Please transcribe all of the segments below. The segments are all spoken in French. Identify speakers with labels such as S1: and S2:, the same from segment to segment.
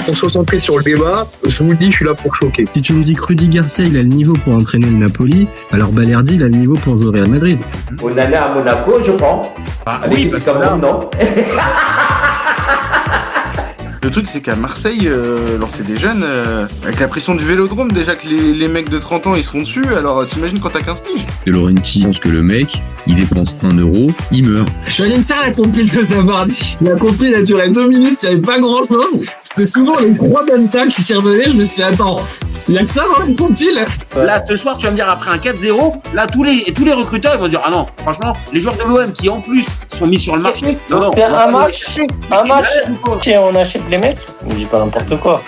S1: On se concentre sur le débat. Je vous le dis, je suis là pour choquer.
S2: Si tu me dis que Rudy Garcia, il a le niveau pour entraîner le Napoli, alors Balerdi, il a le niveau pour jouer au Real Madrid.
S3: Onana à Monaco, je prends. Avec
S4: parce
S3: comme
S4: que
S3: non.
S5: Le truc, c'est qu'à Marseille, lancer des jeunes, avec la pression du vélodrome, déjà que les mecs de 30 ans, ils se font dessus, alors t'imagines quand t'as 15 piges.
S6: De Laurenti pense que le mec, il dépense 1 euro, il meurt.
S7: Je suis allé me faire la compil de Zabardi. La compil a duré 2 minutes, il n'y avait pas grand chose. C'est souvent les 3 bonnes tacles qui revenaient. Je me suis dit, attends, il y a que ça dans une compil.
S4: là, ce soir, tu vas me dire, après un 4-0, là, tous les recruteurs, ils vont dire, ah non, franchement, les joueurs de l'OM qui, en plus, sont mis sur le marché.
S8: Donc c'est un match, et on achète les mecs. On dit pas n'importe quoi.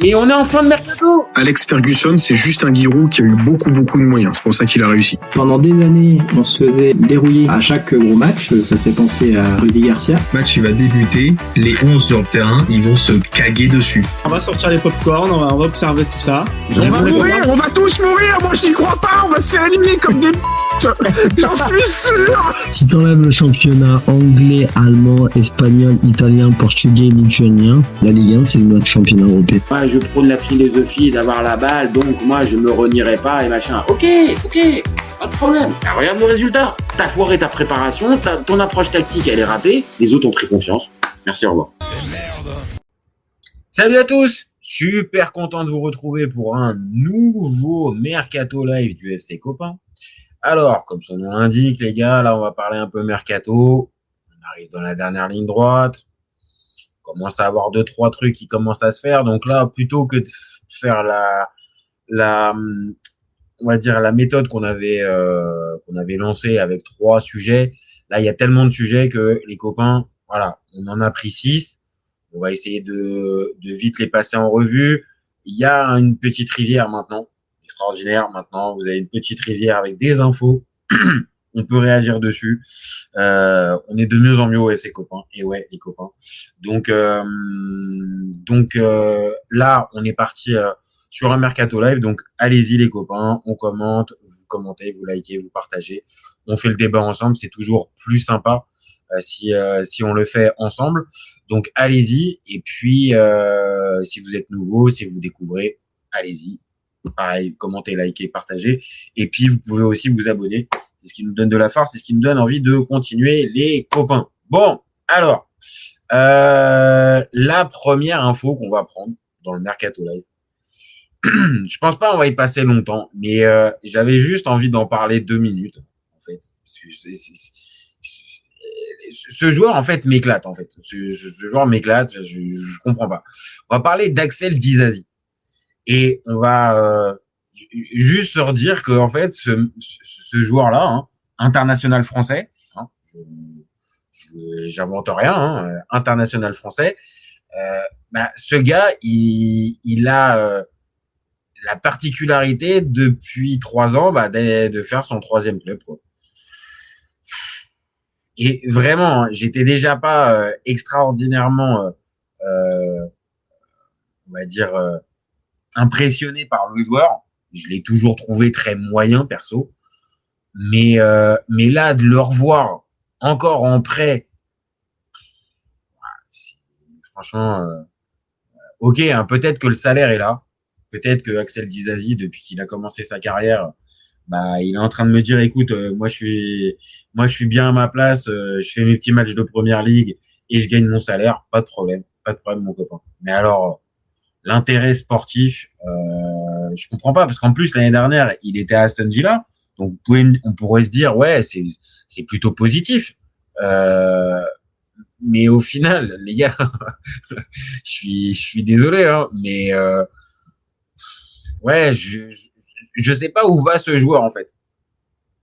S4: Et on est en fin de mercato.
S1: Alex Ferguson, c'est juste un Giroud qui a eu beaucoup de moyens. C'est pour ça qu'il a réussi.
S9: Pendant des années, on se faisait dérouiller à chaque gros match. Ça fait penser à Rudy Garcia.
S10: Le match, il va débuter. Les 11 sur le terrain, ils vont se caguer dessus.
S11: On va sortir les pop-corn, on va observer tout ça.
S1: On va mourir, on va tous mourir. Moi, j'y crois pas. On va se faire éliminer comme des j'en suis sûr.
S2: Si t'enlèves le championnat anglais, allemand, espagnol, italien, portugais, lituanien, la Ligue 1, c'est le meilleur championnat européen.
S4: Moi, je prône la philosophie d'avoir la balle, donc moi, je me renierai pas et machin. Ok, pas de problème. Ah, regarde le résultat. T'as foiré ta préparation, ton approche tactique, elle est ratée. Les autres ont pris confiance. Merci, au revoir. Salut à tous. Super content de vous retrouver pour un nouveau Mercato Live du FC Copain. Alors, comme son nom l'indique, les gars, là, on va parler un peu Mercato. On arrive dans la dernière ligne droite. On commence à avoir 2-3 trucs qui commencent à se faire. Donc là, plutôt que de faire on va dire la méthode qu'on avait lancée avec 3 sujets, là, il y a tellement de sujets que les copains, voilà, on en a pris 6. On va essayer de vite les passer en revue. Il y a une petite rivière maintenant, extraordinaire. Maintenant, vous avez une petite rivière avec des infos. On peut réagir dessus. On est de mieux en mieux au FC Copain. Et ouais, les copains. Donc là, on est parti sur un Mercato Live. Donc, allez-y les copains. On commente, vous commentez, vous likez, vous partagez. On fait le débat ensemble. C'est toujours plus sympa si on le fait ensemble. Donc, allez-y. Et puis, si vous êtes nouveau, si vous découvrez, allez-y. Pareil, commentez, likez, partagez. Et puis, vous pouvez aussi vous abonner. C'est ce qui nous donne de la force. C'est ce qui nous donne envie de continuer, les copains. Bon, alors, la première info qu'on va prendre dans le Mercato Live. Je pense pas on va y passer longtemps, mais j'avais juste envie d'en parler 2 minutes, en fait. Parce que ce joueur, en fait, m'éclate, en fait. Ce joueur m'éclate, je comprends pas. On va parler d'Axel Disasi. Et on va juste se redire que, en fait, ce joueur-là, hein, international français, hein, j'invente rien, hein, international français, ce gars, il a la particularité depuis 3 ans de faire son 3e club, quoi. Et vraiment, j'étais déjà pas extraordinairement, on va dire, impressionné par le joueur. Je l'ai toujours trouvé très moyen, perso. Mais là, de le revoir encore en prêt, franchement, ok, hein, peut-être que le salaire est là. Peut-être que Axel Disasi, depuis qu'il a commencé sa carrière, il est en train de me dire, écoute, moi je suis bien à ma place, je fais mes petits matchs de première ligue et je gagne mon salaire, pas de problème, mon copain. Mais alors, l'intérêt sportif, je comprends pas, parce qu'en plus l'année dernière, il était à Aston Villa, donc on pourrait se dire, ouais, c'est plutôt positif. Mais au final, les gars, je suis désolé, hein, mais ouais, je sais pas où va ce joueur, en fait.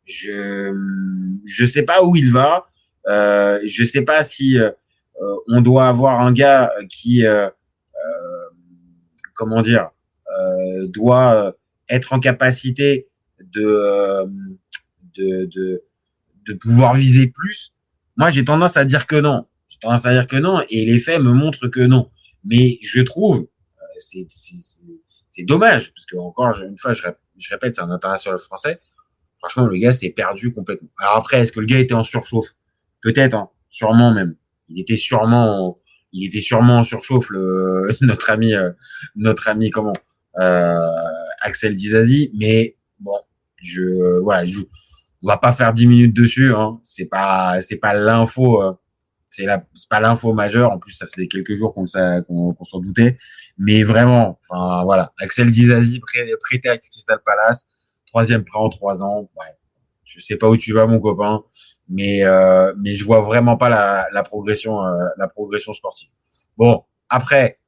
S4: Je sais pas où il va. Je sais pas si on doit avoir un gars qui comment dire, doit être en capacité de pouvoir viser plus. Moi, j'ai tendance à dire que non. Et les faits me montrent que non. Mais je trouve, c'est dommage, parce que encore une fois, je répète, c'est un international français. Franchement, le gars s'est perdu complètement. Alors après, est-ce que le gars était en surchauffe? Peut-être, hein, sûrement même. Il était sûrement en surchauffe, notre ami comment Axel Dizazi, mais bon, on va pas faire 10 minutes dessus, hein. C'est pas l'info, c'est pas l'info majeure. En plus, ça faisait quelques jours qu'on s'en doutait, mais vraiment, enfin voilà, Axel Dizazi prêté à Crystal Palace, 3e prêt en 3 ans. Ouais, je sais pas où tu vas, mon copain, mais je vois vraiment pas la progression sportive. Bon, après,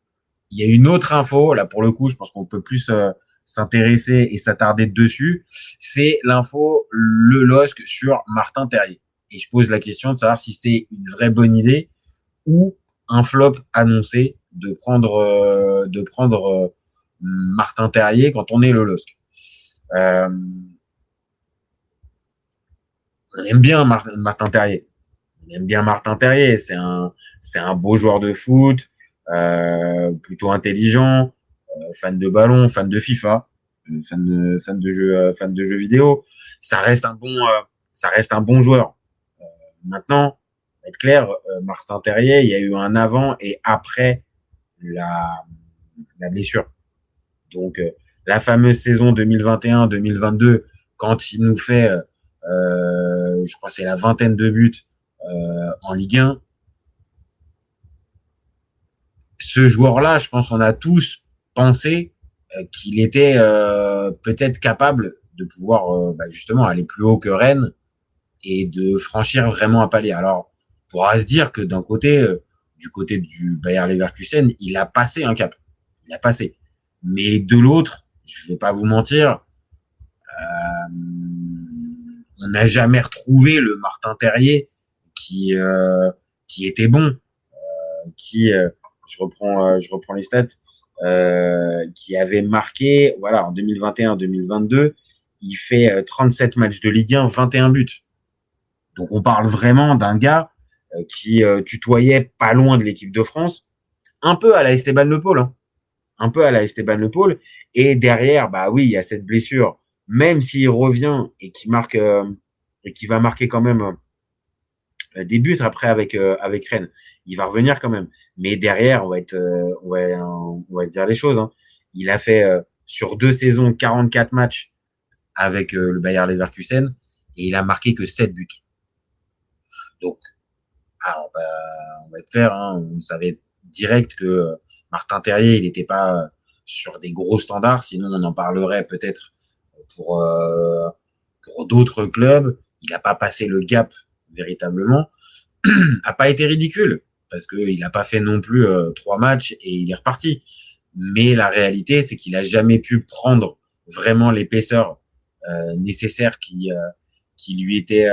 S4: il y a une autre info là pour le coup, je pense qu'on peut plus s'intéresser et s'attarder dessus, c'est l'info le LOSC sur Martin Terrier. Et je pose la question de savoir si c'est une vraie bonne idée ou un flop annoncé de prendre Martin Terrier quand on est le LOSC. On aime bien Martin Terrier. On aime bien Martin Terrier. C'est un beau joueur de foot, plutôt intelligent, fan de ballon, fan de FIFA, fan de jeux vidéo. Ça reste un bon joueur. Maintenant, pour être clair, Martin Terrier, il y a eu un avant et après la blessure. Donc, la fameuse saison 2021-2022, quand il nous fait, je crois que c'est la 20aine de buts en Ligue 1, ce joueur-là, je pense qu'on a tous pensé qu'il était peut-être capable de pouvoir justement aller plus haut que Rennes et de franchir vraiment un palier. Alors, on pourra se dire que d'un côté, du côté du Bayer Leverkusen, il a passé un cap. Il a passé. Mais de l'autre, je vais pas vous mentir, on n'a jamais retrouvé le Martin Terrier qui était bon, je reprends les stats, qui avait marqué, voilà, en 2021-2022, il fait 37 matchs de Ligue 1, 21 buts. Donc on parle vraiment d'un gars qui tutoyait pas loin de l'équipe de France, un peu à la Esteban Le Paul, hein. Un peu à la Esteban Le Paul. Et derrière, bah oui, il y a cette blessure. Même s'il revient et qu'il marque et qu'il va marquer quand même des buts après avec Rennes, il va revenir quand même. Mais derrière, on va se dire les choses, hein. Il a fait sur 2 saisons 44 matchs avec le Bayer Leverkusen et il a marqué que 7 buts. Donc, on va être clair, hein, on savait direct que Martin Terrier, il n'était pas sur des gros standards, sinon on en parlerait peut-être pour d'autres clubs. Il n'a pas passé le gap véritablement, a pas été ridicule parce qu'il n'a pas fait non plus 3 matchs et il est reparti. Mais la réalité, c'est qu'il a jamais pu prendre vraiment l'épaisseur nécessaire qui lui était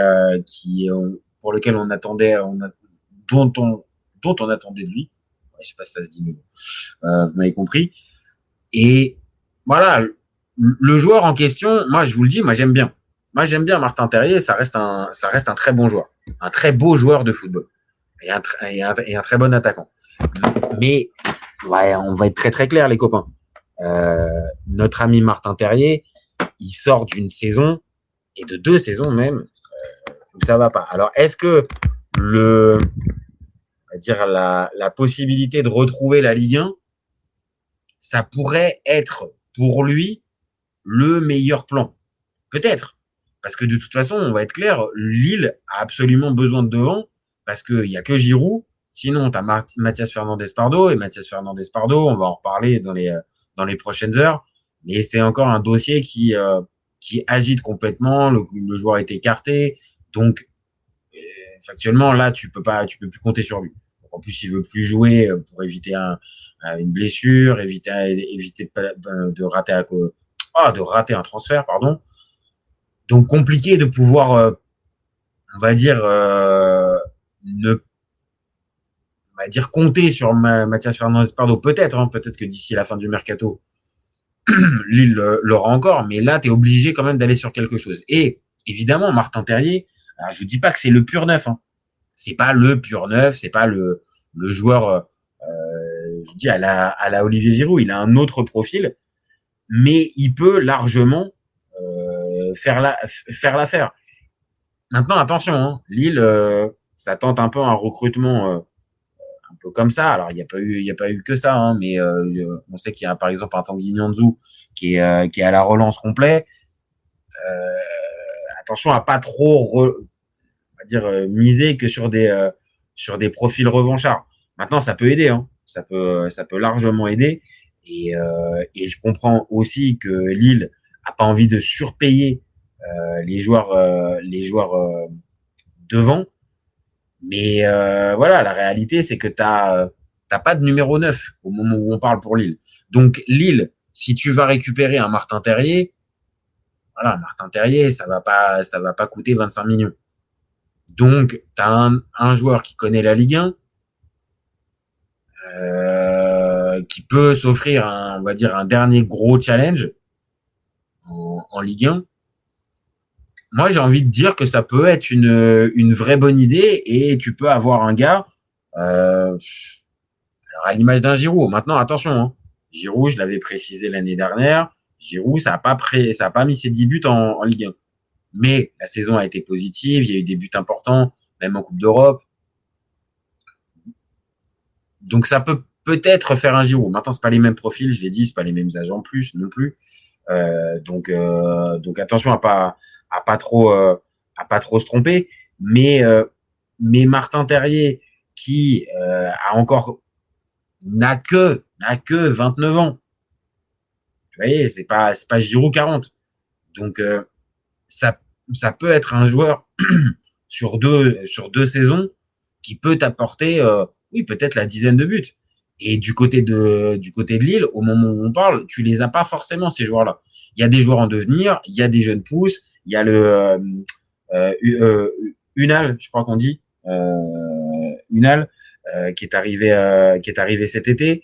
S4: pour lequel on attendait, dont on attendait de lui. Je sais pas si ça se dit, mais bon, vous m'avez compris. Et voilà, le joueur en question, moi je vous le dis, moi j'aime bien Martin Terrier. Ça reste un très bon joueur, un très beau joueur de football et un très bon attaquant. Mais ouais, on va être très très clair, les copains. Notre ami Martin Terrier, il sort d'une saison et de 2 saisons même où ça va pas. Alors est-ce que la possibilité de retrouver la Ligue 1, ça pourrait être pour lui le meilleur plan? Peut-être. Parce que de toute façon, on va être clair, Lille a absolument besoin de devant, parce qu'il n'y a que Giroud. Sinon, tu as Mathias Fernandes-Pardo, et Mathias Fernandes-Pardo, on va en reparler dans les prochaines heures, mais c'est encore un dossier qui agite complètement, le joueur est écarté, donc factuellement, là, tu peux plus compter sur lui. Donc, en plus, il veut plus jouer pour éviter une blessure, éviter de rater un transfert, pardon. Donc, compliqué de pouvoir, on va dire compter sur Mathias Fernandes-Pardo. Peut-être que d'ici la fin du mercato, Lille l'aura encore, mais là, tu es obligé quand même d'aller sur quelque chose. Et évidemment, Martin Terrier, alors, je vous dis pas que c'est le pur neuf, hein. C'est pas le pur neuf, c'est pas le joueur, je dis à la Olivier Giroud. Il a un autre profil, mais il peut largement faire l'affaire. Maintenant, attention, hein, Lille, ça tente un peu un recrutement un peu comme ça. Alors, il n'y a pas eu que ça, hein, mais on sait qu'il y a par exemple un Tanguy Nianzou qui est à la relance complet. Attention à pas trop, on va dire, miser que sur des profils revanchards. Maintenant, ça peut aider, hein. Ça peut largement aider. Et je comprends aussi que Lille a pas envie de surpayer les joueurs devant. Mais voilà, la réalité, c'est que t'as pas de numéro 9 au moment où on parle pour Lille. Donc Lille, si tu vas récupérer un Martin Terrier, voilà, Martin Terrier, ça va pas coûter 25 millions. Donc t'as un joueur qui connaît la Ligue 1, qui peut s'offrir on va dire un dernier gros challenge en Ligue 1. Moi, j'ai envie de dire que ça peut être une vraie bonne idée et tu peux avoir un gars, alors à l'image d'un Giroud. Maintenant, attention, hein, Giroud, je l'avais précisé l'année dernière, Giroud, ça a pas mis ses 10 buts en Ligue 1. Mais la saison a été positive, il y a eu des buts importants, même en Coupe d'Europe. Donc ça peut peut-être faire un Giroud. Maintenant, c'est pas les mêmes profils, je l'ai dit, c'est pas les mêmes agents plus non plus. Donc attention à pas trop se tromper. Mais Martin Terrier qui n'a que 29 ans. Vous voyez, c'est pas Giroud 40. Donc ça peut être un joueur sur deux saisons qui peut t'apporter oui, peut-être la dizaine de buts. Et du côté de Lille, au moment où on parle, tu les as pas forcément, ces joueurs-là. Il y a des joueurs en devenir, il y a des jeunes pousses, il y a le Unal, je crois qu'on dit, Unal, qui est arrivé cet été.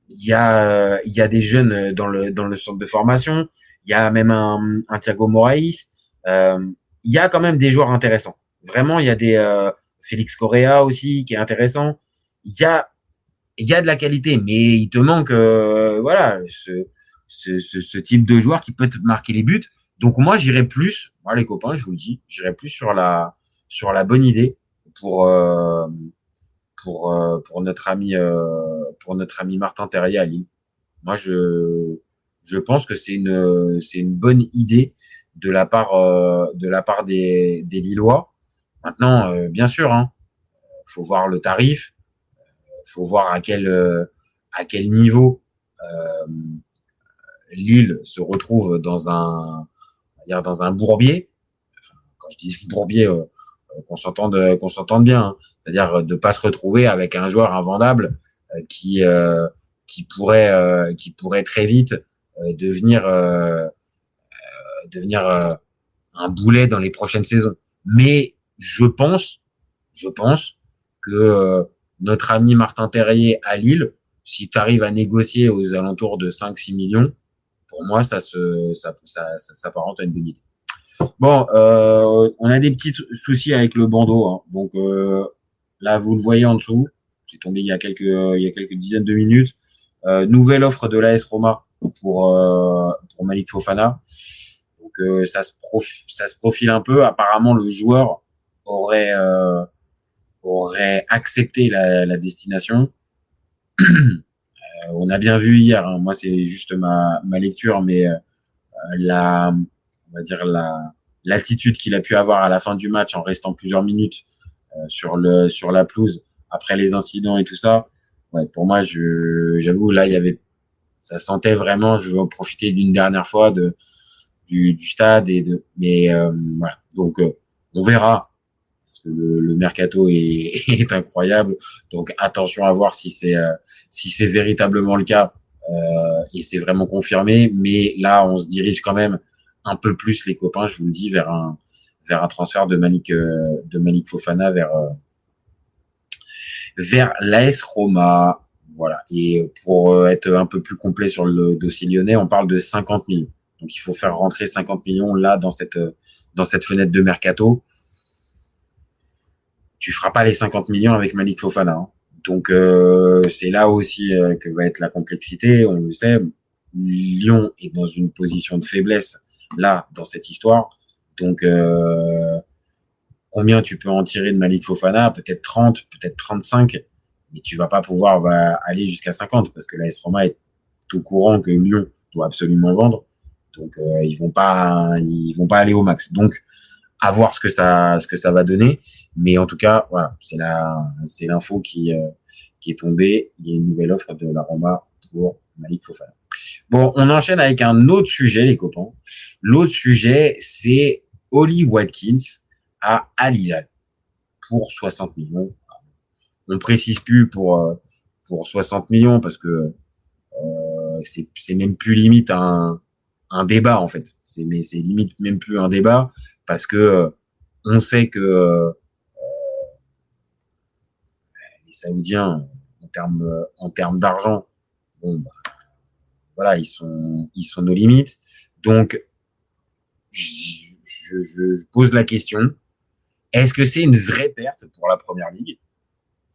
S4: Il y a des jeunes dans le centre de formation. Il y a même un Thiago Moraes. Il y a quand même des joueurs intéressants. Vraiment, il y a des Félix Correa aussi qui est intéressant. Il y a de la qualité, mais il te manque voilà ce type de joueur qui peut te marquer les buts. Donc moi j'irais plus, moi les copains, je vous le dis, j'irais plus sur la bonne idée pour notre ami Martin Terrier à Lille. Moi je pense que c'est une bonne idée de la part des Lillois. Maintenant bien sûr, hein, faut voir le tarif. Faut voir à quel niveau Lille se retrouve dans un bourbier. Enfin, quand je dis bourbier, qu'on s'entende bien, hein. C'est-à-dire de pas se retrouver avec un joueur invendable qui pourrait très vite devenir un boulet dans les prochaines saisons. Mais je pense que notre ami Martin Terrier à Lille, si tu arrives à négocier aux alentours de 5-6 millions, pour moi, ça s'apparente à une bonne idée. Bon, on a des petits soucis avec le bandeau, hein. Donc là, vous le voyez en dessous. C'est tombé il y a quelques dizaines de minutes. Nouvelle offre de l'AS Roma pour Malik Fofana. Donc ça se profile un peu. Apparemment, le joueur aurait accepté la destination. On a bien vu hier, hein, moi c'est juste ma lecture, mais on va dire l'attitude qu'il a pu avoir à la fin du match en restant plusieurs minutes sur la pelouse après les incidents et tout ça. Ouais, pour moi, j'avoue là ça sentait vraiment, je veux en profiter d'une dernière fois du stade mais voilà. Donc on verra. Parce que le mercato est incroyable, donc attention à voir si c'est véritablement le cas et c'est vraiment confirmé. Mais là, on se dirige quand même un peu plus, les copains, je vous le dis, vers un transfert de Malik Fofana vers l'AS Roma. Voilà. Et pour être un peu plus complet sur le dossier lyonnais, on parle de 50 millions. Donc il faut faire rentrer 50 millions là dans cette fenêtre de mercato. Tu feras pas les 50 millions avec Malik Fofana, hein. Donc c'est là aussi que va être la complexité. On le sait, Lyon est dans une position de faiblesse là dans cette histoire. Donc combien tu peux en tirer de Malik Fofana? Peut-être 30, peut-être 35. mais tu vas pas pouvoir aller jusqu'à 50 parce que l'AS Roma est au courant que Lyon doit absolument vendre. Donc ils vont pas aller au max. Donc à voir ce que ça va donner, mais en tout cas voilà, c'est l'info qui est tombée. Il y a une nouvelle offre de la Roma pour Malik Fofana. Bon, on enchaîne avec un autre sujet, les copains. L'autre sujet, c'est Oli Watkins à Al Hilal pour 60 millions. On précise plus pour 60 millions parce que c'est même plus limite un débat en fait. C'est limite même plus un débat parce que on sait que les Saoudiens en termes d'argent, bon bah, voilà, ils sont nos limites. Donc je pose la question, est-ce que c'est une vraie perte pour la Première Ligue?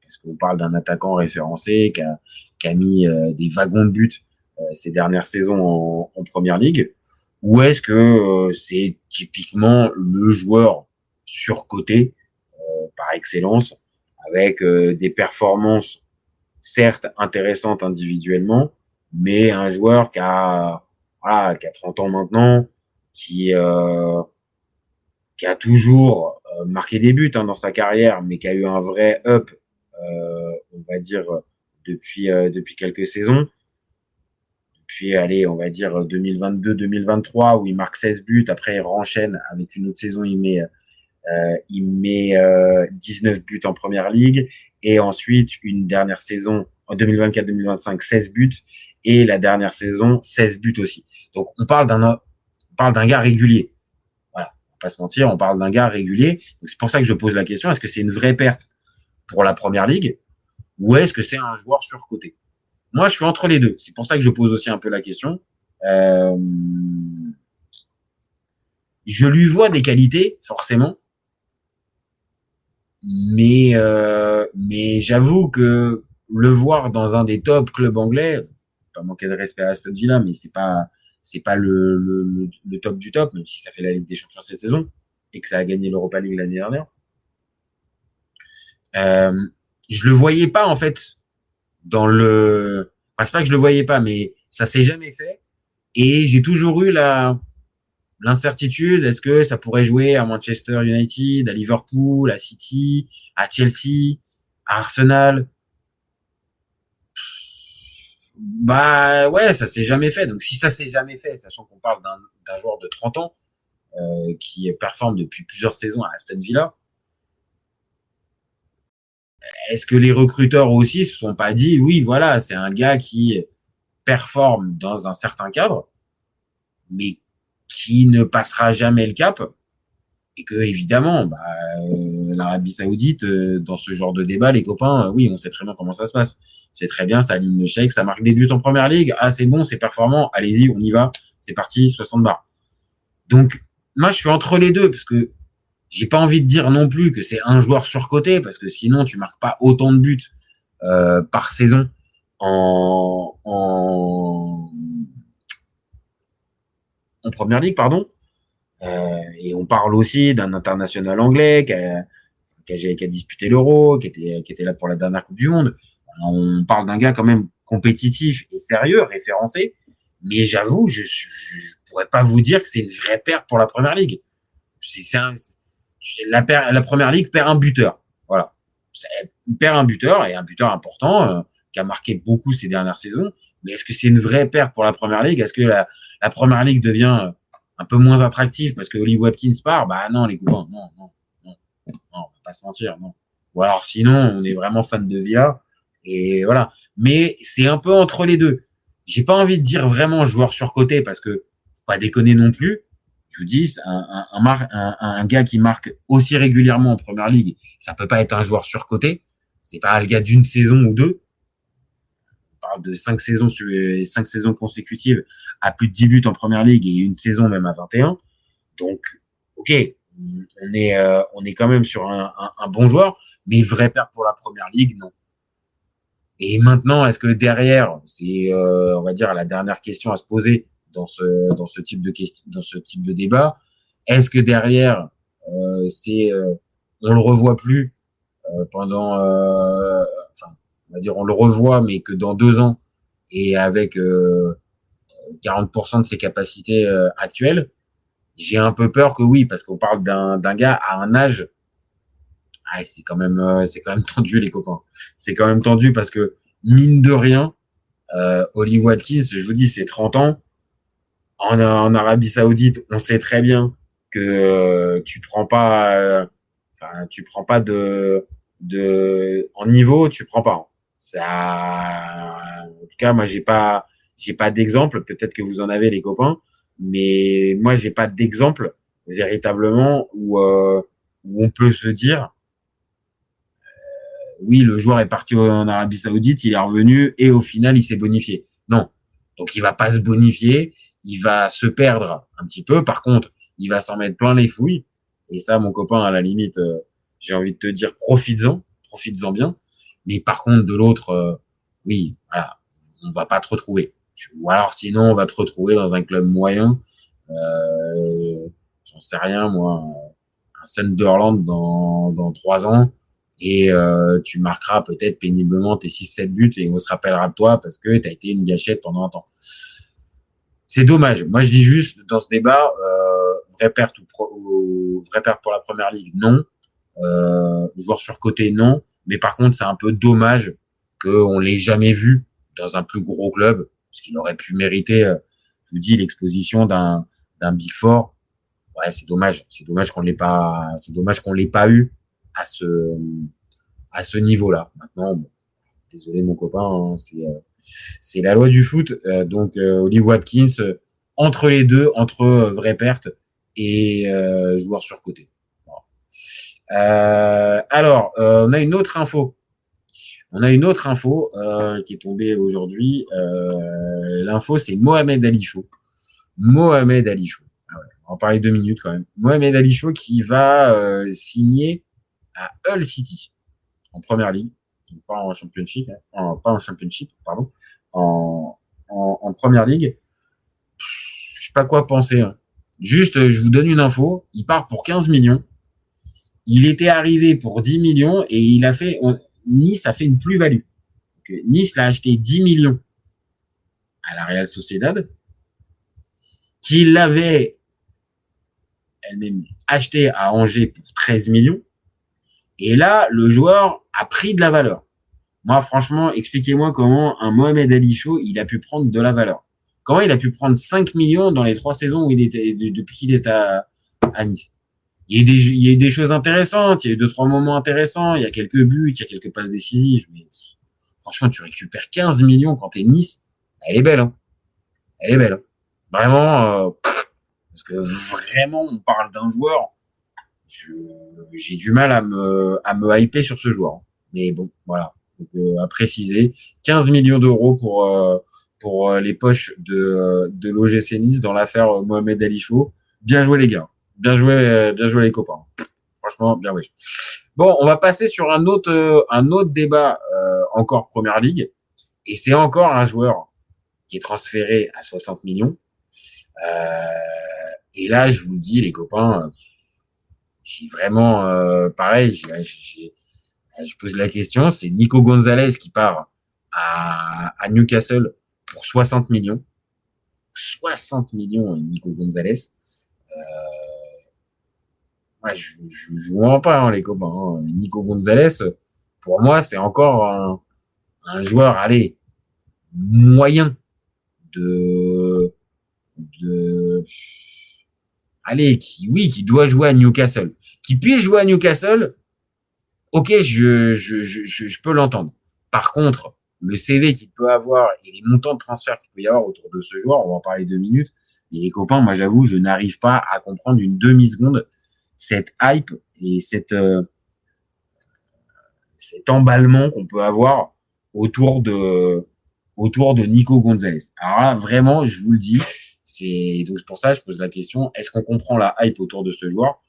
S4: Parce qu'on parle d'un attaquant référencé qui a mis des wagons de buts ces dernières saisons en Première Ligue, ou est-ce que c'est typiquement le joueur surcoté par excellence, avec des performances certes intéressantes individuellement, mais un joueur qui a 30 ans maintenant, qui a toujours marqué des buts dans sa carrière, mais qui a eu un vrai up, on va dire, depuis quelques saisons. Puis, allez, on va dire 2022-2023, où il marque 16 buts. Après, il renchaîne avec une autre saison, il met 19 buts en Première Ligue. Et ensuite, une dernière saison, en 2024-2025, 16 buts. Et la dernière saison, 16 buts aussi. Donc, on parle d'un gars régulier. Voilà, on va pas se mentir, on parle d'un gars régulier. Donc, c'est pour ça que je pose la question, est-ce que c'est une vraie perte pour la Première Ligue, ou est-ce que c'est un joueur surcoté? Moi, je suis entre les deux. C'est pour ça que je pose aussi un peu la question. Je lui vois des qualités, forcément. Mais j'avoue que le voir dans un des top clubs anglais, pas manquer de respect à Aston Villa, mais c'est pas le top du top, même si ça fait la Ligue des Champions cette saison et que ça a gagné l'Europa League l'année dernière. Je le voyais pas, en fait, enfin, c'est pas que je le voyais pas, mais ça s'est jamais fait. Et j'ai toujours eu l'incertitude, est-ce que ça pourrait jouer à Manchester United, à Liverpool, à City, à Chelsea, à Arsenal? Bah ouais, ça s'est jamais fait. Donc si ça s'est jamais fait, sachant qu'on parle d'un joueur de 30 ans qui performe depuis plusieurs saisons à Aston Villa, est-ce que les recruteurs aussi se sont pas dit, oui, voilà, c'est un gars qui performe dans un certain cadre, mais qui ne passera jamais le cap, et que évidemment, l'Arabie Saoudite, dans ce genre de débat, les copains, oui, on sait très bien comment ça se passe. C'est très bien, ça aligne le chèque, ça marque des buts en Première Ligue, ah c'est bon, c'est performant, allez-y, on y va, c'est parti, 60 bars. Donc moi, je suis entre les deux, parce que j'ai pas envie de dire non plus que c'est un joueur surcoté, parce que sinon tu marques pas autant de buts par saison en Première Ligue, pardon. Et on parle aussi d'un international anglais qui a disputé l'Euro, qui était là pour la dernière Coupe du Monde. On parle d'un gars quand même compétitif et sérieux, référencé, mais j'avoue, je pourrais pas vous dire que c'est une vraie perte pour la Première Ligue. La Première Ligue perd un buteur. Voilà. Il perd un buteur, et un buteur important, qui a marqué beaucoup ces dernières saisons. Mais est-ce que c'est une vraie perte pour la Première Ligue? Est-ce que la Première Ligue devient un peu moins attractive parce que Oli Watkins part? Bah non, les copains, non, on va pas se mentir, non. Ou alors sinon, on est vraiment fan de Villa, et voilà. Mais c'est un peu entre les deux. J'ai pas envie de dire vraiment joueur surcoté, parce que faut pas déconner non plus. Je vous dis, un gars qui marque aussi régulièrement en Première Ligue, ça peut pas être un joueur surcoté. C'est pas le gars d'une saison ou deux. On parle de 5 saisons consécutives à plus de 10 buts en Première Ligue, et une saison même à 21. Donc, ok, on est quand même sur un bon joueur, mais vraie perte pour la Première Ligue, non. Et maintenant, est-ce que derrière, c'est, on va dire, la dernière question à se poser dans ce type de débat, est-ce que derrière, on le revoit plus pendant, on va dire, on le revoit, mais que dans 2 ans et avec 40% de ses capacités actuelles, j'ai un peu peur que oui, parce qu'on parle d'un gars à un âge, c'est quand même tendu les copains. C'est quand même tendu parce que mine de rien, Oli Watkins, je vous dis, c'est 30 ans. En Arabie Saoudite, on sait très bien que tu prends pas en niveau, tu prends pas. Ça, en tout cas, moi j'ai pas d'exemple. Peut-être que vous en avez les copains, mais moi j'ai pas d'exemple véritablement où on peut se dire oui, le joueur est parti en Arabie Saoudite, il est revenu et au final il s'est bonifié. Non, donc il va pas se bonifier, il va se perdre un petit peu. Par contre, il va s'en mettre plein les fouilles. Et ça, mon copain, à la limite, j'ai envie de te dire, profites-en bien. Mais par contre, de l'autre, oui, voilà, on va pas te retrouver. Ou alors, sinon, on va te retrouver dans un club moyen. J'en sais rien, moi, un Sunderland dans 3 ans. Et tu marqueras peut-être péniblement tes 6-7 buts et on se rappellera de toi parce que tu as été une gâchette pendant un temps. C'est dommage. Moi, je dis juste, dans ce débat, vraie perte vraie perte pour la première ligue, non. Joueur surcoté, non. Mais par contre, c'est un peu dommage qu'on l'ait jamais vu dans un plus gros club, parce qu'il aurait pu mériter, je vous dis, l'exposition d'un Big Four. Ouais, c'est dommage. C'est dommage qu'on l'ait pas eu à ce niveau-là. Maintenant, bon, désolé mon copain, hein, c'est la loi du foot. Donc Oli Watkins, entre les deux, entre vraie perte et joueur surcoté. Alors, on a une autre info. Qui est tombée aujourd'hui. L'info, c'est Mohamed Ali Chaud. Mohamed Ali Chaud. Ah ouais, on va en parler 2 minutes quand même. Mohamed Ali Chaud qui va signer à Hull City en première ligue, pas en championship, pardon, en première ligue. Je sais pas quoi penser. Hein. Juste, je vous donne une info. Il part pour 15 millions. Il était arrivé pour 10 millions et Nice a fait une plus-value. Donc, Nice l'a acheté 10 millions à la Real Sociedad, qui l'avait elle-même acheté à Angers pour 13 millions. Et là, le joueur a pris de la valeur. Moi, franchement, expliquez-moi comment un Mohamed Ali Chaud, il a pu prendre de la valeur. Comment il a pu prendre 5 millions dans les 3 saisons où depuis qu'il est à Nice. Il y a eu des choses intéressantes, il y a eu 2-3 moments intéressants, il y a quelques buts, il y a quelques passes décisives, mais franchement, tu récupères 15 millions quand t'es Nice, elle est belle, hein. Elle est belle. Hein. Vraiment, parce que vraiment, on parle d'un joueur, j'ai du mal à me hyper sur ce joueur. Mais bon, voilà. Donc, à préciser, 15 millions d'euros pour les poches de l'OGC Nice dans l'affaire Mohamed Ali Chaud. Bien joué les gars. Bien joué les copains. Franchement, bien joué. Bon, on va passer sur un autre débat encore Première Ligue. Et c'est encore un joueur qui est transféré à 60 millions. Et là, je vous le dis, les copains, j'ai vraiment pareil. Je pose la question. C'est Nico Gonzalez qui part à Newcastle pour 60 millions. 60 millions, Nico Gonzalez. Ouais, je vous mens pas, hein, les copains. Hein. Nico Gonzalez, pour moi, c'est encore un joueur, allez, moyen allez, qui doit jouer à Newcastle. Qui puisse jouer à Newcastle, ok, je peux l'entendre. Par contre, le CV qu'il peut avoir et les montants de transfert qu'il peut y avoir autour de ce joueur, on va en parler 2 minutes. Mais les copains, moi, j'avoue, je n'arrive pas à comprendre une demi-seconde cette hype et cet emballement qu'on peut avoir autour de Nico Gonzalez. Alors là, vraiment, je vous le dis, donc pour ça, je pose la question, est-ce qu'on comprend la hype autour de ce joueur?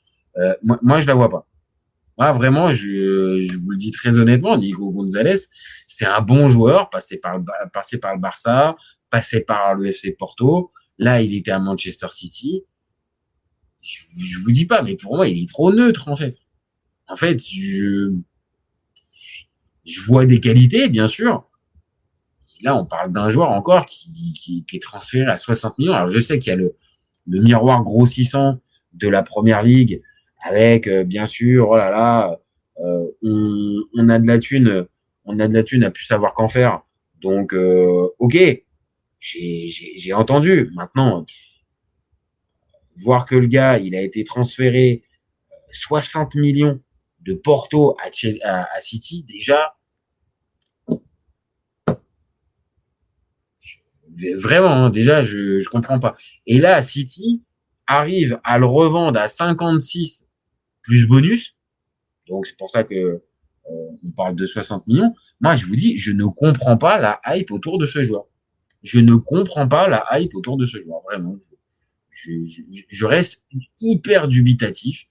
S4: Moi, je la vois pas. Moi, vraiment, je vous le dis très honnêtement, Nico Gonzalez, c'est un bon joueur, passé par le Barça, passé par le FC Porto. Là, il était à Manchester City. Je vous dis pas, mais pour moi, il est trop neutre, en fait. En fait, je Je vois des qualités, bien sûr. Et là, on parle d'un joueur encore qui est transféré à 60 millions. Alors, je sais qu'il y a le miroir grossissant de la première ligue avec, bien sûr, oh là là, on a de la thune, à plus savoir qu'en faire. Donc, ok, j'ai entendu. Maintenant, voir que le gars, il a été transféré 60 millions de Porto à City, déjà, vraiment, hein, déjà, je comprends pas. Et là, City arrive à le revendre à 56 plus bonus. Donc, c'est pour ça que on parle de 60 millions. Moi, je vous dis, je ne comprends pas la hype autour de ce joueur. Je ne comprends pas la hype autour de ce joueur. Vraiment. Je reste hyper dubitatif.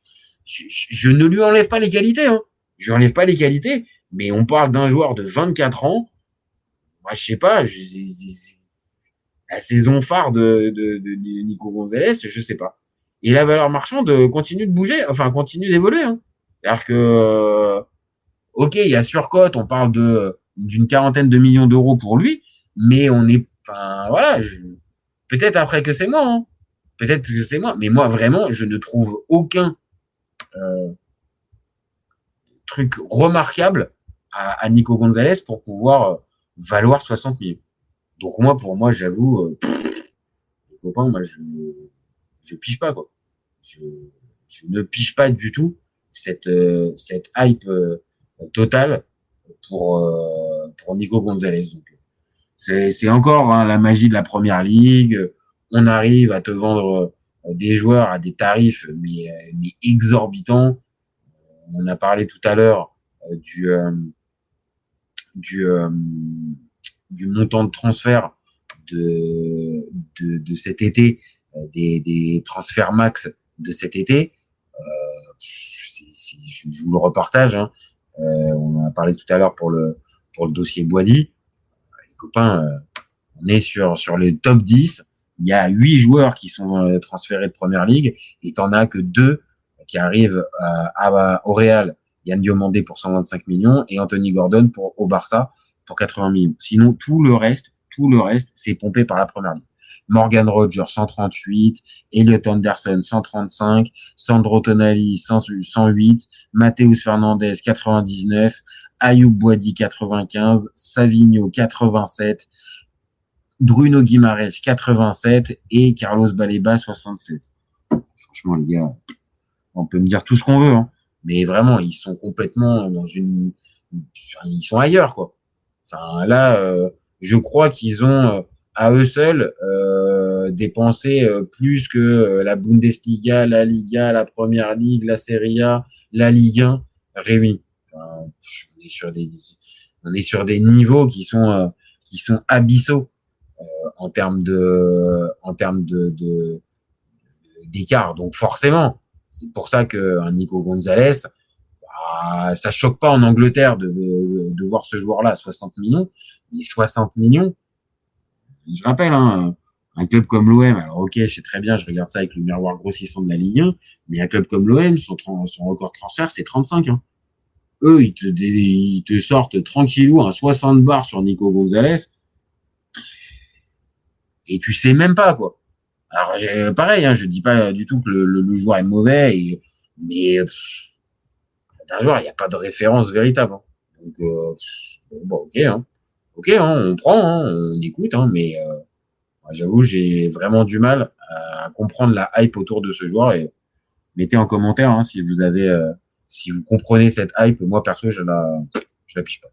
S4: Je ne lui enlève pas les qualités, hein. Je lui enlève pas les qualités, mais on parle d'un joueur de 24 ans. Moi, je sais pas, la saison phare de Nico Gonzalez, je sais pas. Et la valeur marchande continue de bouger, enfin, continue d'évoluer, hein. C'est-à-dire que, ok, il y a surcote, on parle d'une quarantaine de millions d'euros pour lui, mais on est, enfin, voilà, peut-être après que c'est moi, hein. Peut-être que c'est moi, mais moi, vraiment, je ne trouve aucun truc remarquable à Nico Gonzalez pour pouvoir valoir 60 millions. Donc moi, pour moi, j'avoue, les copains, moi, je pige pas, quoi. Je ne pige pas du tout cette hype totale pour Nico Gonzalez. Donc c'est encore, hein, la magie de la première ligue. On arrive à te vendre des joueurs à des tarifs mais exorbitants. On a parlé tout à l'heure du montant de transfert de cet été, des transferts max de cet été. Je vous le repartage, hein. On en a parlé tout à l'heure pour le dossier Boady. Les copains, on est sur les top 10. Il y a 8 joueurs qui sont transférés de première ligue et t'en as que 2 qui arrivent au Real. Yann Diomandé pour 125 millions et Anthony Gordon au Barça pour 80 millions. Sinon, tout le reste, c'est pompé par la première ligue. Morgan Rogers, 138, Elliot Anderson, 135, Sandro Tonali, 108, Mateus Fernandez, 99, Ayoub Boadi, 95, Savigno, 87, Bruno Guimaraes, 87 et Carlos Baleba, 76. Franchement, les gars, on peut me dire tout ce qu'on veut, hein, mais vraiment, ils sont complètement ils sont ailleurs, quoi. Enfin, là, je crois qu'ils ont à eux seuls dépensé plus que la Bundesliga, la Liga, la Première Ligue, la Serie A, la Ligue 1 réunis. Enfin, on est sur des niveaux qui sont abyssaux en termes d'écart. Donc forcément, c'est pour ça que un Nico Gonzalez, ça choque pas en Angleterre de voir ce joueur-là à 60 millions. Mais 60 millions, je rappelle, hein, un club comme l'OM, alors ok, je sais très bien, je regarde ça avec le miroir grossissant de la Ligue 1, mais un club comme l'OM, son record de transfert, c'est 35. Hein. Eux, ils te sortent tranquillou un 60 bars sur Nico Gonzalez, et tu sais même pas, quoi. Alors, pareil, hein, je dis pas du tout que le joueur est mauvais, mais d'un joueur, il n'y a pas de référence véritable. Hein. Donc, bon, ok, hein. Ok, hein, on prend, hein, on écoute, hein, mais j'avoue, j'ai vraiment du mal à comprendre la hype autour de ce joueur. Et mettez en commentaire, hein, si vous comprenez cette hype. Moi, perso, je la piche pas.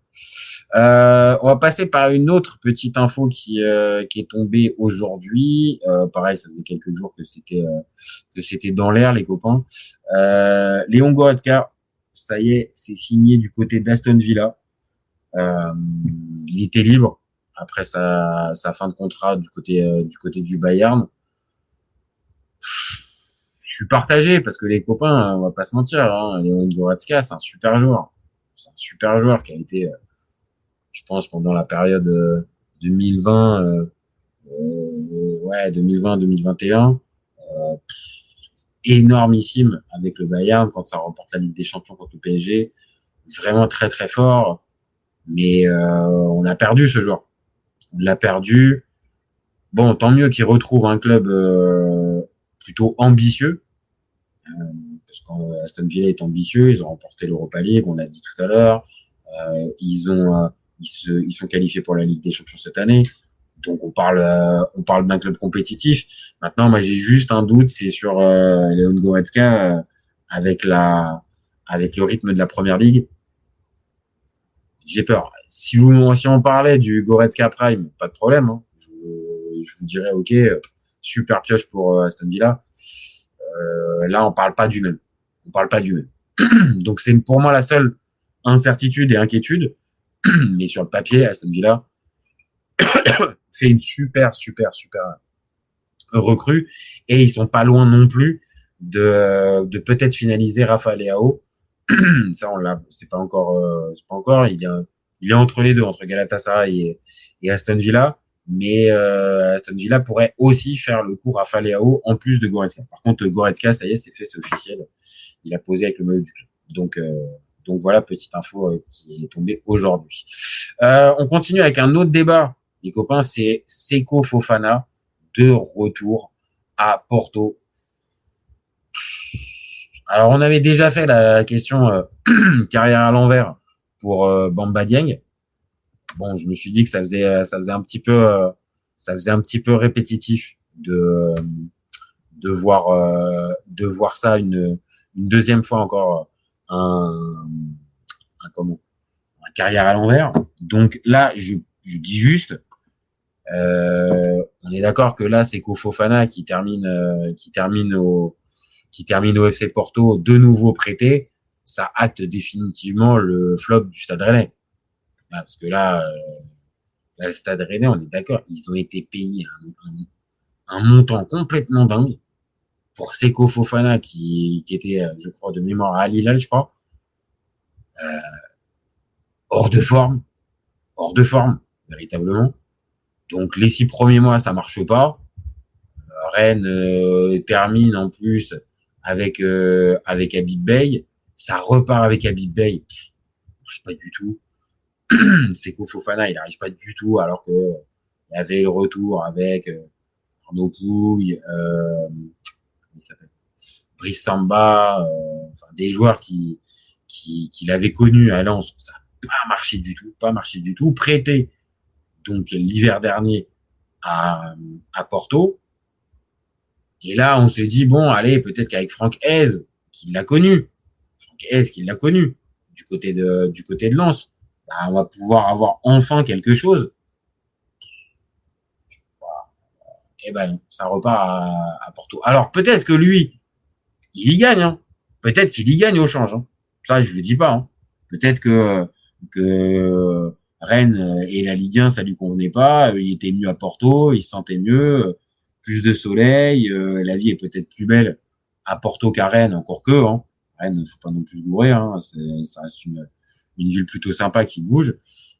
S4: On va passer par une autre petite info qui est tombée aujourd'hui. Pareil, ça faisait quelques jours que c'était dans l'air, les copains. Léon Goretzka, ça y est, c'est signé du côté d'Aston Villa. Il était libre après sa fin de contrat du côté du Bayern. Je suis partagé parce que les copains, on va pas se mentir, hein, Léon Goretzka, c'est un super joueur. C'est un super joueur qui a été, je pense, pendant la période 2020, 2020-2021, énormissime avec le Bayern quand ça remporte la Ligue des Champions contre le PSG. Vraiment très très fort. Mais on a perdu ce joueur. On l'a perdu. Bon, tant mieux qu'il retrouve un club plutôt ambitieux. Parce qu'Aston Villa est ambitieux. Ils ont remporté l'Europa League, on l'a dit tout à l'heure. Ils sont qualifiés pour la Ligue des Champions cette année. Donc on parle d'un club compétitif. Maintenant, moi j'ai juste un doute, c'est sur Leon Goretzka avec le rythme de la Première Ligue. J'ai peur. Si on parlait du Goretzka Prime, pas de problème. Hein. Je vous dirais ok, super pioche pour Aston Villa. Là, on parle pas du même. Donc c'est pour moi la seule incertitude et inquiétude. Mais sur le papier, Aston Villa fait une super recrue et ils sont pas loin non plus de peut-être finaliser Rafa Leao. Ça c'est pas encore il est entre les deux, entre Galatasaray et Aston Villa, mais Aston Villa pourrait aussi faire le coup Rafa Leao en plus de Goretzka. Par contre Goretzka, ça y est, c'est officiel, il a posé avec le maillot du club. Donc voilà, petite info qui est tombée aujourd'hui. On continue avec un autre débat, les copains, c'est Seko Fofana de retour à Porto. Alors, on avait déjà fait la question carrière à l'envers pour Bamba Dieng. Bon, je me suis dit que ça faisait un petit peu répétitif de voir ça une deuxième fois encore un carrière à l'envers. Donc là, je dis juste, on est d'accord que là, c'est Fofana qui termine au FC Porto, de nouveau prêté, ça acte définitivement le flop du Stade Rennais. Parce que là, le Stade Rennais, on est d'accord, ils ont été payés un montant complètement dingue pour Seko Fofana qui était, je crois, de mémoire à Al Hilal, je crois. Hors de forme, véritablement. Donc les 6 premiers mois, ça marche pas. Rennes termine en plus avec Habib Beye. Ça repart avec Habib Beye. Ça marche pas du tout. Seko Fofana, il n'arrive pas du tout, alors que il y avait le retour avec Arnaud Pouille, comment il s'appelle, Brice Samba, enfin des joueurs qui l'avaient connu à Lens. Ça n'a pas marché du tout. Prêté donc l'hiver dernier à Porto. Et là, on se dit bon, allez, peut-être qu'avec Franck Hez, qui l'a connu du côté de Lens, bah, on va pouvoir avoir enfin quelque chose. Et ben non, ça repart à Porto. Alors peut-être que lui, il y gagne, hein. Peut-être qu'il y gagne au change. Hein. Ça, je ne le dis pas. Hein. Peut-être que Rennes et la Ligue 1, ça lui convenait pas. Il était mieux à Porto, il se sentait mieux, plus de soleil, la vie est peut-être plus belle à Porto qu'à Rennes, encore que. Hein. Rennes, faut pas non plus se gourer. Hein. Ça reste une ville plutôt sympa qui bouge.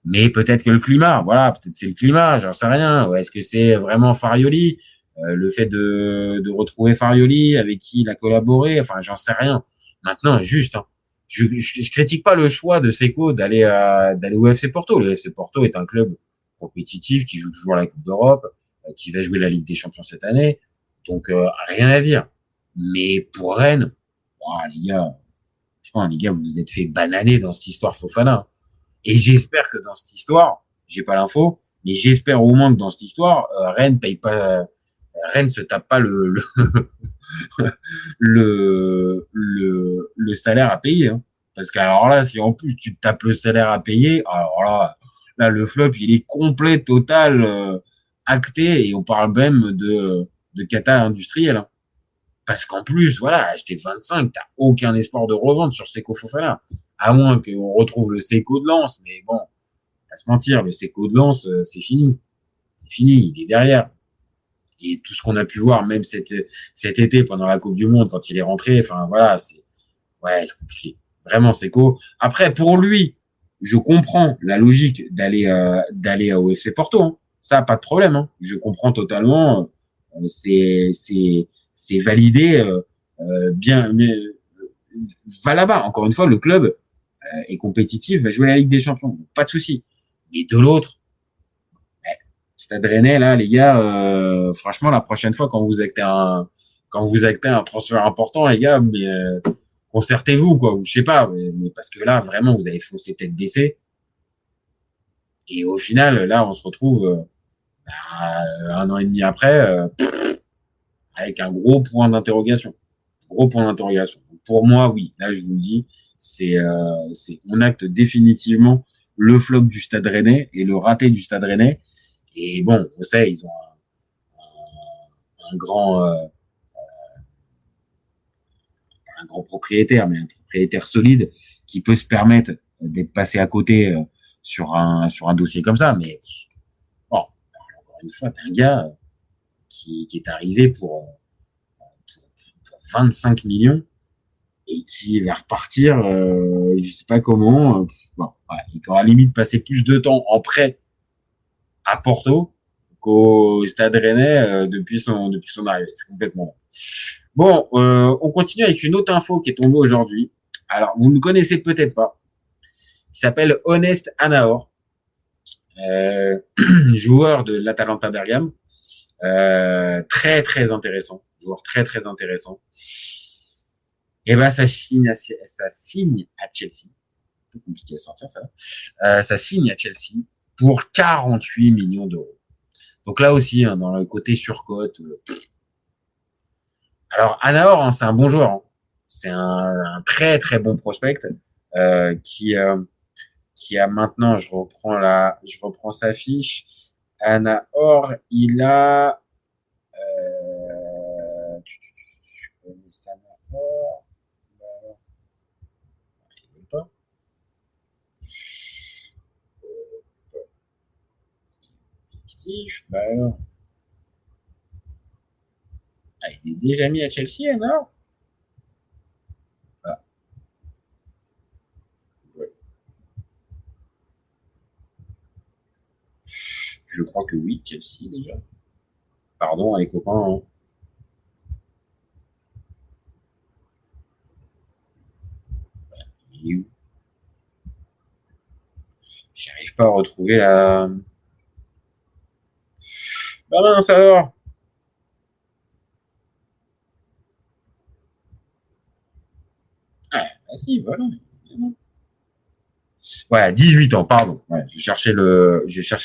S4: Mais peut-être que le climat, voilà, peut-être c'est le climat, j'en sais rien. Ou est-ce que c'est vraiment Farioli, le fait de retrouver Farioli, avec qui il a collaboré, enfin, j'en sais rien. Maintenant, juste, hein, je critique pas le choix de Seko d'aller au FC Porto. Le FC Porto est un club compétitif qui joue toujours la Coupe d'Europe, qui va jouer la Ligue des Champions cette année. Donc, rien à dire. Mais pour Rennes, les gars, vous vous êtes fait bananer dans cette histoire Fofana. Et j'espère que dans cette histoire, j'ai pas l'info, mais j'espère au moins que dans cette histoire, Rennes se tape pas le salaire à payer, hein. Parce qu'alors là, si en plus tu te tapes le salaire à payer, alors là le flop, il est complet, total, acté, et on parle même de cata industriel, hein. Parce qu'en plus, voilà, acheter 25, t'as aucun espoir de revente sur Seko Fofana. À moins qu'on retrouve le Seko de Lens, mais bon, pas se mentir, le Seko de Lens, c'est fini. C'est fini, il est derrière. Et tout ce qu'on a pu voir, même cet été, pendant la Coupe du Monde, quand il est rentré, enfin, voilà, c'est compliqué. Vraiment, Seko. Après, pour lui, je comprends la logique d'aller au FC Porto, hein. Ça, pas de problème, hein. Je comprends totalement. C'est validé, bien, va là-bas. Encore une fois, le club est compétitif, va jouer la Ligue des Champions. Pas de souci. Mais de l'autre, Stade Rennais, là, les gars, franchement, la prochaine fois, quand vous actez un transfert important, les gars, mais concertez-vous, quoi. Ou je sais pas, mais parce que là, vraiment, vous avez foncé tête baissée. Et au final, là, on se retrouve un an et demi après, avec un gros point d'interrogation. Gros point d'interrogation. Pour moi, oui, là, je vous le dis, on acte définitivement le flop du Stade Rennais et le raté du Stade Rennais. Et bon, on sait, ils ont un grand propriétaire, mais un propriétaire solide qui peut se permettre d'être passé à côté sur un dossier comme ça. Mais bon, encore une fois, t'as un gars qui est arrivé pour 25 millions et qui va repartir, je sais pas comment. Bon, ouais, il aura limite passé plus de temps en prêt à Porto qu'au Stade Rennais depuis son arrivée. C'est complètement bon. Bon, on continue avec une autre info qui est tombée aujourd'hui. Alors, vous ne le connaissez peut-être pas. Il s'appelle Honest Anaor, joueur de l'Atalanta Bergame. Très, très intéressant. Joueur très, très intéressant. Et ben, ça signe à Chelsea. Un peu compliqué à sortir, ça. Ça signe à Chelsea pour 48 millions d'euros. Donc là aussi, hein, dans le côté surcote. Alors, Anaor, hein, c'est un bon joueur. Hein. C'est un très, très bon prospect qui a maintenant, je reprends sa fiche. Anaor, il a... Bah alors. Ah, il est déjà mis à Chelsea, non? Ah. Ouais. Je crois que oui, Chelsea déjà. Pardon, les copains. Hein. Il est où? J'arrive pas à retrouver la... Bah mince alors. Ah, bah si, voilà. Voilà, 18 ans, pardon. Ouais, je cherchais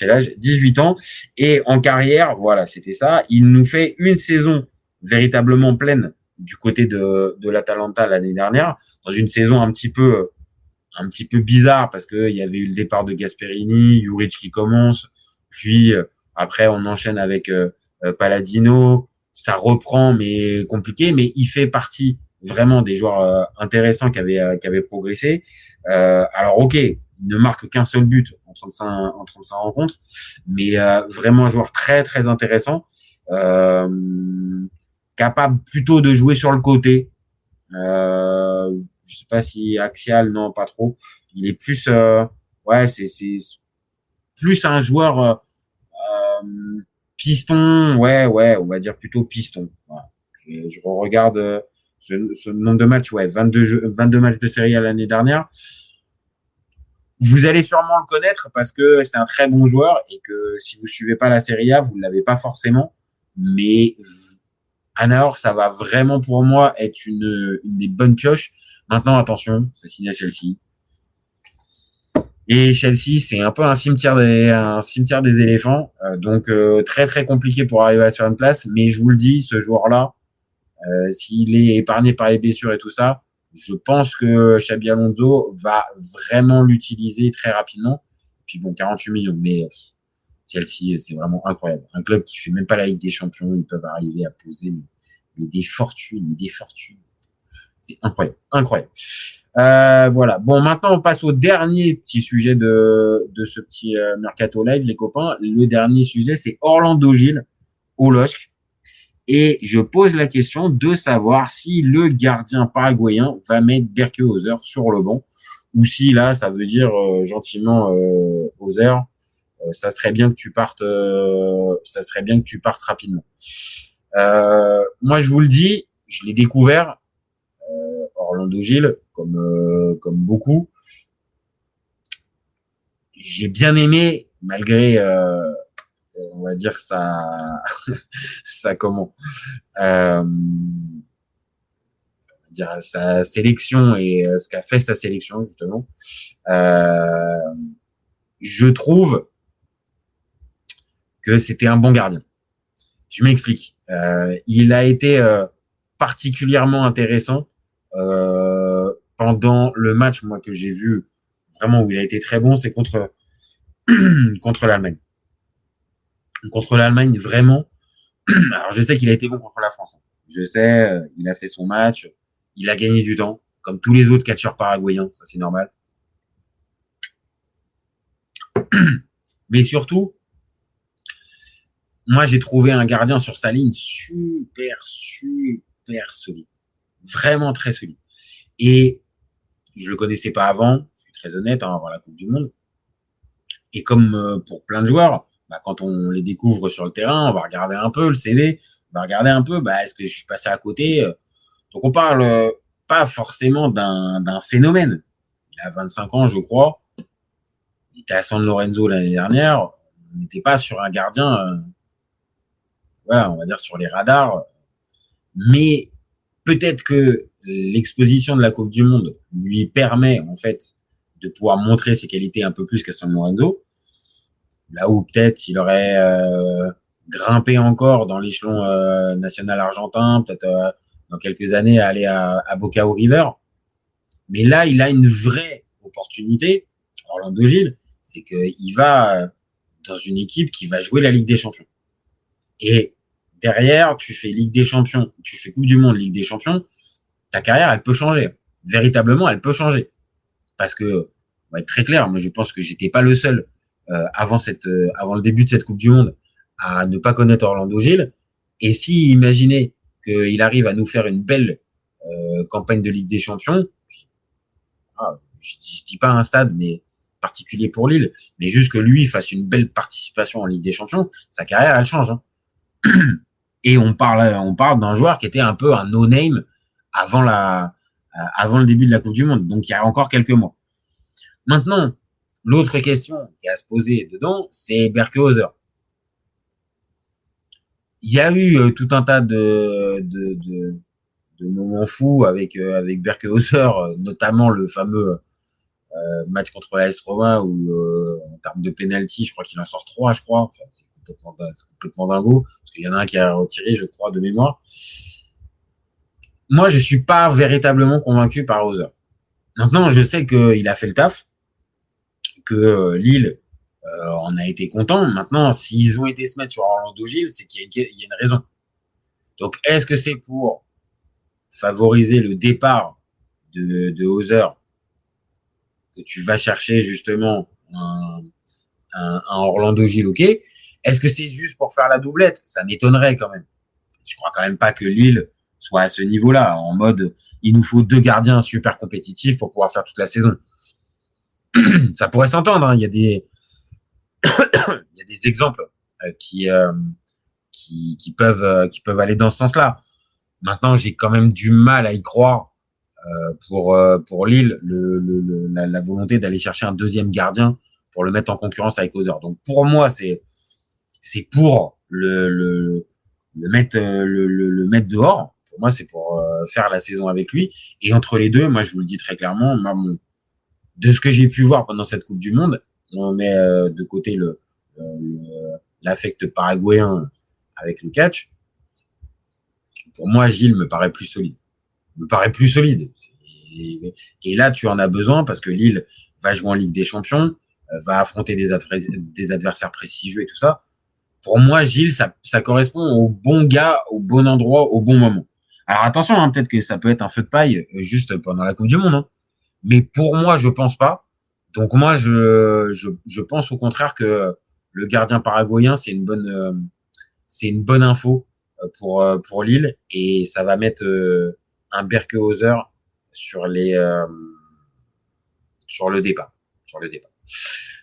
S4: l'âge. 18 ans. Et en carrière, voilà, c'était ça. Il nous fait une saison véritablement pleine du côté de l'Atalanta l'année dernière, dans une saison un petit peu bizarre parce que il y avait eu le départ de Gasperini, Juric qui commence, puis après on enchaîne avec Palladino, ça reprend mais compliqué, mais il fait partie vraiment des joueurs intéressants qui avaient progressé. Alors ok, il ne marque qu'un seul but en 35 rencontres, mais vraiment un joueur très très intéressant, capable plutôt de jouer sur le côté. Je sais pas si axial, non, pas trop. Il est plus, ouais, c'est plus un joueur piston, ouais, on va dire plutôt piston. Voilà. Je regarde ce nombre de matchs, ouais, 22 matchs de Serie A l'année dernière. Vous allez sûrement le connaître parce que c'est un très bon joueur et que si vous suivez pas la Serie A, vous ne l'avez pas forcément. Mais Anaor, ça va vraiment pour moi être une des bonnes pioches. Maintenant, attention, ça signe à Chelsea. Et Chelsea, c'est un peu un cimetière des éléphants. Donc, très, très compliqué pour arriver à faire une place. Mais je vous le dis, ce joueur-là, s'il est épargné par les blessures et tout ça, je pense que Xabi Alonso va vraiment l'utiliser très rapidement. Puis bon, 48 millions. Mais Chelsea, c'est vraiment incroyable. Un club qui fait même pas la Ligue des Champions, ils peuvent arriver à poser mais des fortunes. C'est incroyable. Voilà. Bon, maintenant, on passe au dernier petit sujet de ce petit Mercato Live, les copains. Le dernier sujet, c'est Orlando Gil au LOSC. Et je pose la question de savoir si le gardien paraguayen va mettre Berke Hauser sur le banc ou si là, ça veut dire gentiment Hauser, ça serait bien que tu partes rapidement. Moi, je vous le dis, je l'ai découvert Orlando Gil comme beaucoup j'ai bien aimé, malgré, on va dire ça comment, dire sa sélection et ce qu'a fait sa sélection justement. Je trouve que c'était un bon gardien. Je m'explique. Il a été particulièrement intéressant pendant le match, moi, que j'ai vu vraiment où il a été très bon, c'est contre l'Allemagne. Contre l'Allemagne, vraiment. Alors, je sais qu'il a été bon contre la France. Je sais, il a fait son match, il a gagné du temps, comme tous les autres catcheurs paraguayens, ça c'est normal. Mais surtout, moi, j'ai trouvé un gardien sur sa ligne super solide. Vraiment très solide. Et je le connaissais pas avant, je suis très honnête, avant la Coupe du Monde. Et comme pour plein de joueurs, quand on les découvre sur le terrain, on va regarder un peu le CV, on va regarder un peu, est-ce que je suis passé à côté. Donc on parle pas forcément d'un phénomène. Il a 25 ans, je crois. Il était à San Lorenzo l'année dernière. On n'était pas sur un gardien, on va dire sur les radars. Mais peut-être que l'exposition de la Coupe du Monde lui permet, en fait, de pouvoir montrer ses qualités un peu plus qu'à San Lorenzo. Là où peut-être il aurait grimpé encore dans l'échelon national argentin, peut-être dans quelques années aller à Boca ou River. Mais là, il a une vraie opportunité, Orlando Gil, c'est qu'il va dans une équipe qui va jouer la Ligue des Champions. Et derrière, tu fais Ligue des Champions, tu fais Coupe du Monde, Ligue des Champions, ta carrière, elle peut changer. Véritablement, elle peut changer. Parce que, on va être très clair, moi je pense que j'étais pas le seul avant le début de cette Coupe du Monde à ne pas connaître Orlando Gil. Et si, imaginez qu'il arrive à nous faire une belle campagne de Ligue des Champions, je dis pas un stade, mais particulier pour Lille, mais juste que lui fasse une belle participation en Ligue des Champions, sa carrière, elle change. Hein. Et on parle d'un joueur qui était un peu un no-name avant le début de la Coupe du Monde, donc il y a encore quelques mois. Maintenant, l'autre question qui est à se poser dedans, c'est Berkehauser. Il y a eu tout un tas de moments fous avec Berkehauser, notamment le fameux match contre l'AS Roma où en termes de penalty, je crois qu'il en sort 3, je crois. Enfin, c'est complètement dingo, parce qu'il y en a un qui a retiré, je crois, de mémoire. Moi, je suis pas véritablement convaincu par Hauser. Maintenant, je sais qu'il a fait le taf, que Lille en a été content. Maintenant, s'ils ont été se mettre sur Orlando Gil, c'est qu'il y a une raison. Donc, est-ce que c'est pour favoriser le départ de Hauser que tu vas chercher justement un Orlando Gil, ok? Est-ce que c'est juste pour faire la doublette? Ça m'étonnerait quand même. Je crois quand même pas que Lille soit à ce niveau-là, en mode il nous faut 2 gardiens super compétitifs pour pouvoir faire toute la saison. Ça pourrait s'entendre, hein. Il y a des exemples qui peuvent aller dans ce sens-là. Maintenant, j'ai quand même du mal à y croire pour Lille, la volonté d'aller chercher un deuxième gardien pour le mettre en concurrence avec Hauser. Donc pour moi, c'est pour le mettre dehors. Pour moi, c'est pour faire la saison avec lui. Et entre les deux, moi, je vous le dis très clairement, de ce que j'ai pu voir pendant cette Coupe du Monde, on met de côté l'affect paraguayen avec le catch. Pour moi, Gilles me paraît plus solide. Et là, tu en as besoin parce que Lille va jouer en Ligue des Champions, va affronter des adversaires prestigieux et tout ça. Pour moi, Gilles, ça correspond au bon gars, au bon endroit, au bon moment. Alors attention, hein, peut-être que ça peut être un feu de paille juste pendant la Coupe du Monde. Hein. Mais pour moi, je pense pas. Donc moi, je pense au contraire que le gardien paraguayen, c'est une bonne info pour Lille, et ça va mettre un Berkehauser sur le départ.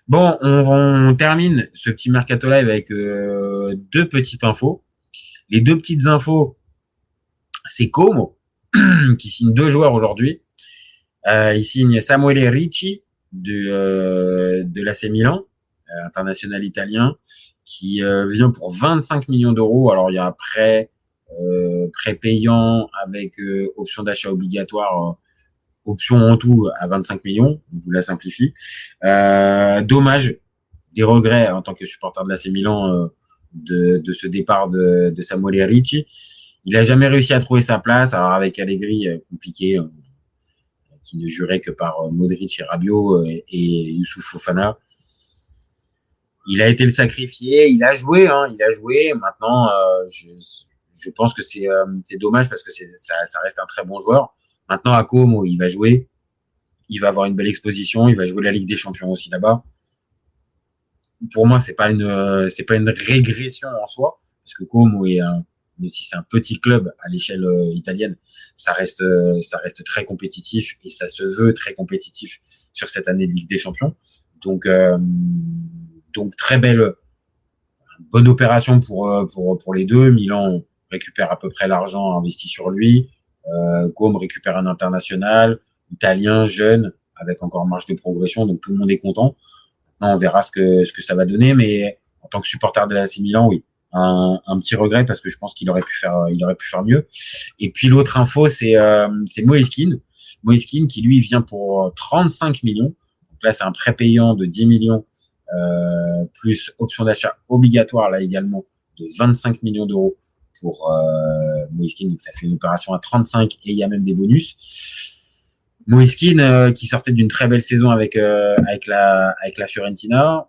S4: Bon, on termine ce petit Mercato Live avec 2 petites infos. Les 2 petites infos, c'est Como qui signe 2 joueurs aujourd'hui. Il signe Samuele Ricci de l'AC Milan, international italien, qui vient pour 25 millions d'euros. Alors il y a prêt payant avec option d'achat obligatoire, option en tout à 25 millions. On vous la simplifie. Dommage, des regrets en tant que supporter de l'AC Milan de ce départ de Samuel Ricci. Il a jamais réussi à trouver sa place. Alors avec Allegri, compliqué, qui ne jurait que par Modric et Rabiot et Youssouf Fofana. Il a été le sacrifié, il a joué. Maintenant, je pense que c'est dommage parce que ça reste un très bon joueur. Maintenant, à Como, il va jouer. Il va avoir une belle exposition. Il va jouer la Ligue des Champions aussi là-bas. Pour moi, c'est pas une régression en soi, parce que Como même si c'est un petit club à l'échelle italienne, ça reste très compétitif et ça se veut très compétitif sur cette année de Ligue des Champions. Donc très bonne opération pour les deux. Milan récupère à peu près l'argent investi sur lui. Comme récupère un international italien jeune avec encore marge de progression, donc tout le monde est content. Maintenant, on verra ce que ça va donner, mais en tant que supporter de l'AC Milan, oui, un petit regret parce que je pense qu'il aurait pu faire mieux. Et puis l'autre info, c'est Moise Kean. Moise Kean qui lui vient pour 35 millions. Donc là, c'est un prêt payant de 10 millions plus option d'achat obligatoire là également de 25 millions d'euros pour Moise Kean. Donc ça fait une opération à 35 et il y a même des bonus. Moise Kean qui sortait d'une très belle saison avec la Fiorentina.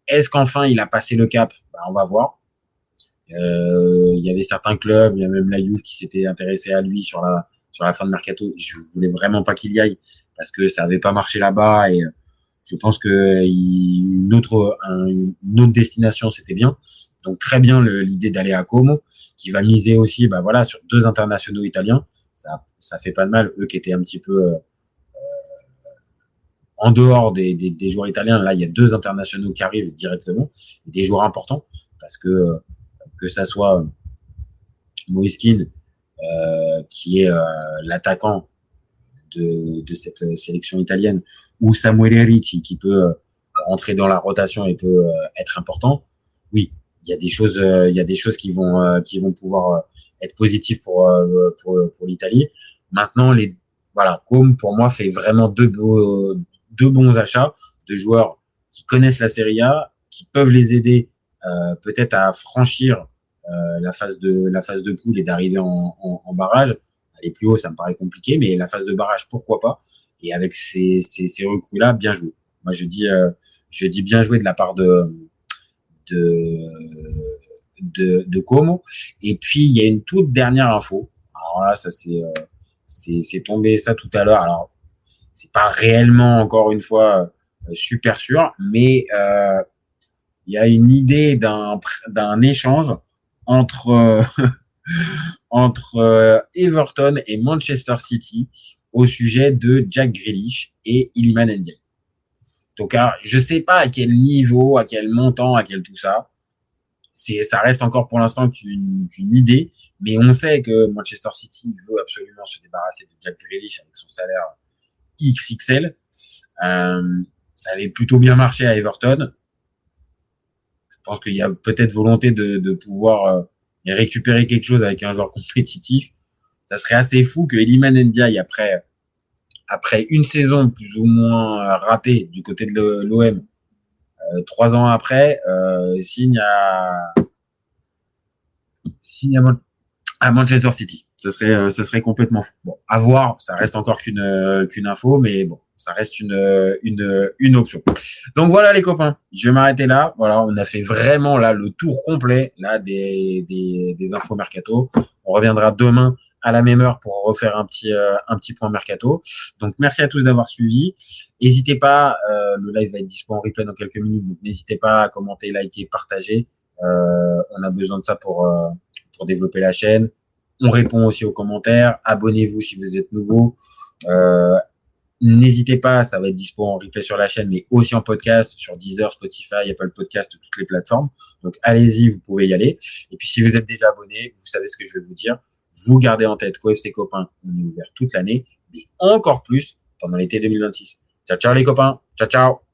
S4: Est-ce qu'enfin il a passé le cap? On va voir. Il y avait certains clubs, il y a même la Juve qui s'était intéressé à lui sur la fin de mercato. Je voulais vraiment pas qu'il y aille parce que ça avait pas marché là-bas et je pense que une autre destination c'était bien. Donc très bien l'idée d'aller à Como, qui va miser aussi sur 2 internationaux italiens. Ça fait pas de mal, eux qui étaient un petit peu en dehors des joueurs italiens. Là, il y a 2 internationaux qui arrivent directement, et des joueurs importants, parce que ça soit Moise Kean, qui est l'attaquant de cette sélection italienne, ou Samuel Ricci qui peut rentrer dans la rotation et peut être important. Oui, il y a des choses qui vont pouvoir être positives pour l'Italie. Maintenant, comme pour moi fait vraiment deux bons achats de joueurs qui connaissent la Serie A, qui peuvent les aider peut-être à franchir la phase de poule et d'arriver en barrage. Aller plus haut, ça me paraît compliqué, mais la phase de barrage, pourquoi pas. Et avec ces recrues-là, bien joué. Moi, je dis bien joué de la part de Como. Et puis, il y a une toute dernière info. Alors là, ça c'est tombé ça tout à l'heure. Alors, c'est pas réellement, encore une fois, super sûr, mais il y a une idée d'un échange entre Everton et Manchester City au sujet de Jack Grealish et Iliman Ndiaye. Donc, alors, je sais pas à quel niveau, à quel montant, à quel tout ça. Ça reste encore pour l'instant qu'une idée, mais on sait que Manchester City veut absolument se débarrasser de Jack Grealish avec son salaire XXL. Ça avait plutôt bien marché à Everton. Je pense qu'il y a peut-être volonté de pouvoir récupérer quelque chose avec un joueur compétitif. Ça serait assez fou que Iliman Ndiaye, après une saison plus ou moins ratée du côté de l'OM, 3 ans après, signe à Manchester City. Ça serait complètement fou. Bon, à voir, ça reste encore qu'une info, mais bon, ça reste une option. Donc voilà les copains, je vais m'arrêter là. Voilà, on a fait vraiment là le tour complet là des infos mercato. On reviendra demain à la même heure pour refaire un petit point mercato. Donc merci à tous d'avoir suivi. N'hésitez pas, le live va être dispo en replay dans quelques minutes, donc n'hésitez pas à commenter, liker, partager. On a besoin de ça pour développer la chaîne. On répond aussi aux commentaires. Abonnez-vous si vous êtes nouveau. N'hésitez pas, ça va être dispo en replay sur la chaîne, mais aussi en podcast sur Deezer, Spotify, Apple Podcast, toutes les plateformes. Donc allez-y, vous pouvez y aller. Et puis si vous êtes déjà abonné, vous savez ce que je vais vous dire. Vous gardez en tête qu'OFC Copain, on est ouvert toute l'année, mais encore plus pendant l'été 2026. Ciao, ciao les copains. Ciao, ciao.